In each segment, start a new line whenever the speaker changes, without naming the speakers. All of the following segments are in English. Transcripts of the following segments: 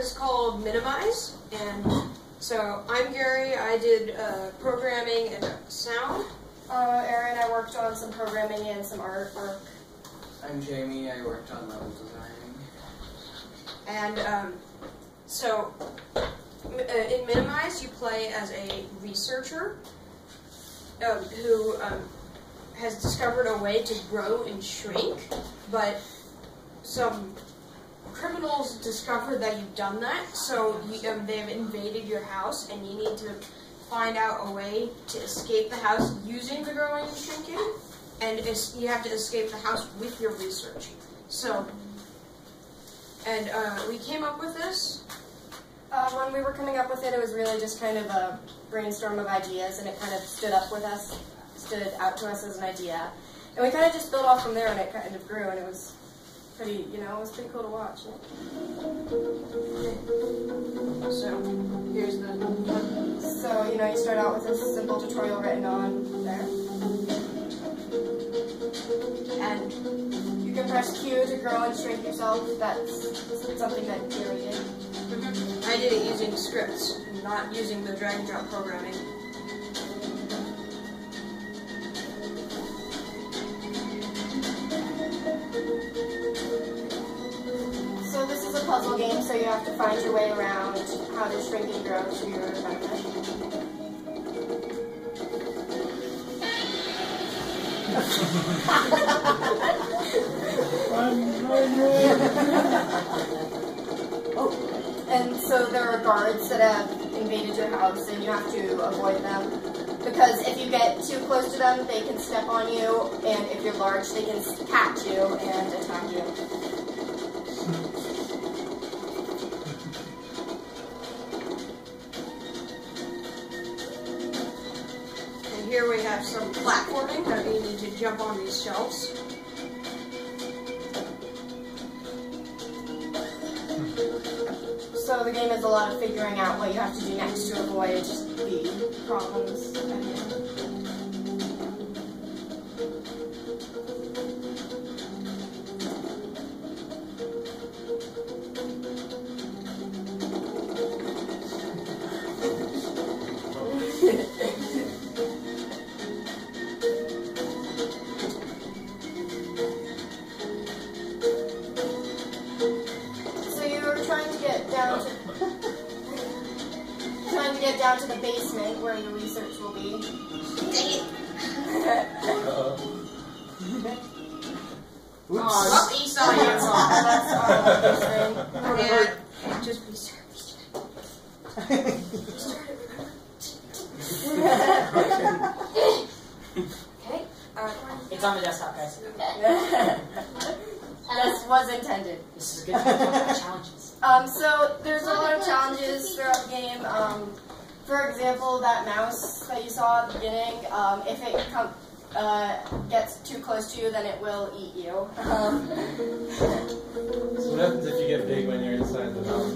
is called Minimize, and so I'm Gary. I did programming and sound.
Aaron, I worked on some programming and some artwork.
I'm Jamie. I worked on level designing.
And so in Minimize, you play as a researcher who has discovered a way to grow and shrink, but some criminals discovered that you've done that, so they've invaded your house, and you need to find out a way to escape the house using the growing and shrinking, and you have to escape the house with your research. So, and we came up with this.
When we were coming up with it, it was really just kind of a brainstorm of ideas, and it kind of stood out to us as an idea. And we kind of just built off from there, and it kind of grew, and it was pretty, it was pretty cool to watch.
So, here's the...
So, you start out with a simple tutorial written on there. And you can press Q to grow and shrink yourself. That's something that Gary did.
I did it using scripts, not using the drag and drop programming.
So this is a puzzle game, so you have to find your way around how to shrink and grow to your benefit. And so there are guards that have invaded your house, and you have to avoid them. Because if you get too close to them, they can step on you, and if you're large, they can catch you and attack you.
And here we have some platforming that we need to jump on these shelves.
So the game is a lot of figuring out what you have to do next to avoid the problems ahead. Down to the basement where your research will be.
Dang it!
Oops.
He saw you.
That's our
Yeah, just researched. Okay.
It's on the desktop, guys.
This was intended.
This is a good time to talk about challenges.
So there's a lot of challenges throughout the game. For example, that mouse that you saw at the beginning, if it gets too close to you, then it will eat you.
So what happens if you get big when you're inside the mouse?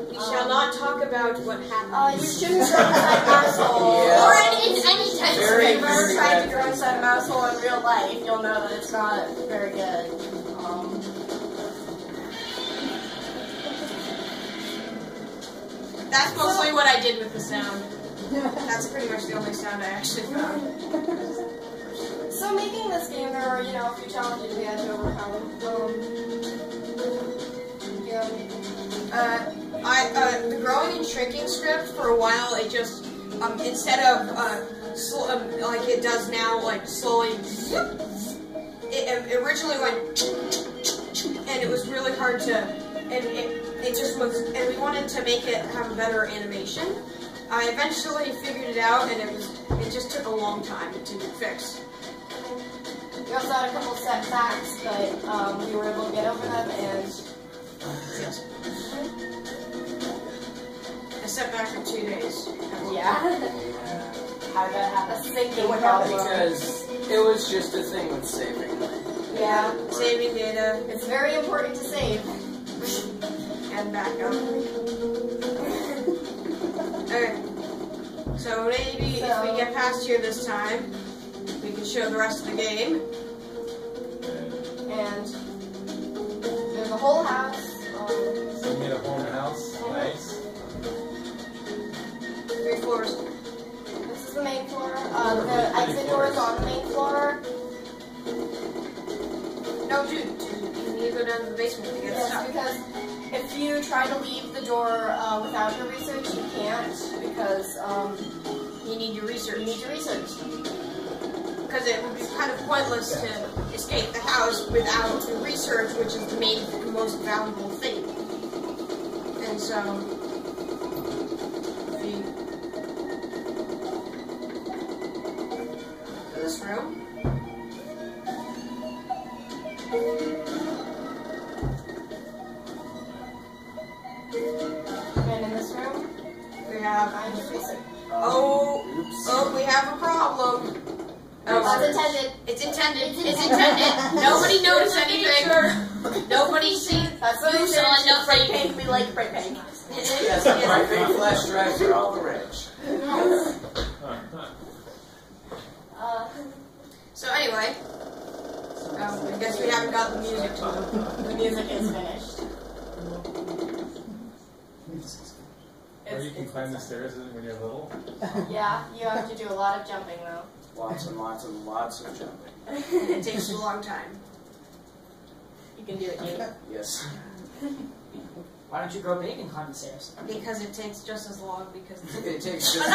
We shall not talk about what happened.
You shouldn't grow inside a mouse hole.
Yeah.
Or any type of
Very,
If you've ever
very
tried to
bad.
grow inside a mouse hole in real life, you'll know that it's not very good.
That's mostly what I did with the sound. That's pretty much the only sound I actually found.
So making this game, there were, a few challenges we had to overcome.
The growing and shrinking script, for a while, it just, instead of, like it does now, like slowly, it originally went, and it was really hard to, and it just was, and we wanted to make it have a better animation. I eventually figured it out, and it just took a long time to fix.
We also had a couple setbacks, but we were able to get over them, and
Yes. I set back for 2 days.
yeah.
How did that happen?
That's the thinking problem.
Because it was just a thing with saving.
Yeah.
Saving data
It's very important to save.
and backup. Okay. So maybe if we get past here this time, we can show the rest of the game.
And there's a whole house.
So
floors?
This is the main floor. The exit door is on the main floor.
No, dude, you need to go down to the basement to get
Yes,
stuff.
because if you try to leave the door without your research, you can't because
You need your research.
you need your research.
Because it would be kind of pointless to escape the house without the research, which is the most valuable thing. And so, if you go to this room.
And in this room,
We have,
find your research.
oh, we have a problem.
That's intended.
It's intended. It's intended. Nobody noticed anything. Nobody see.
That's what
You
it
saw
is.
nothing.
Spray paint. We like spray paint.
It is.
Yes, my big flash drive for all the rich.
So anyway, I guess we haven't got the music to them.
The music is finished.
Or you can climb the stairs when you're little.
Yeah, you have to do a lot of jumping though.
Lots and lots and lots of jumping.
It takes a long time.
You can do it, Jake.
Yes.
Why don't you grow big and climb the stairs?
Because it takes just as long because
It takes just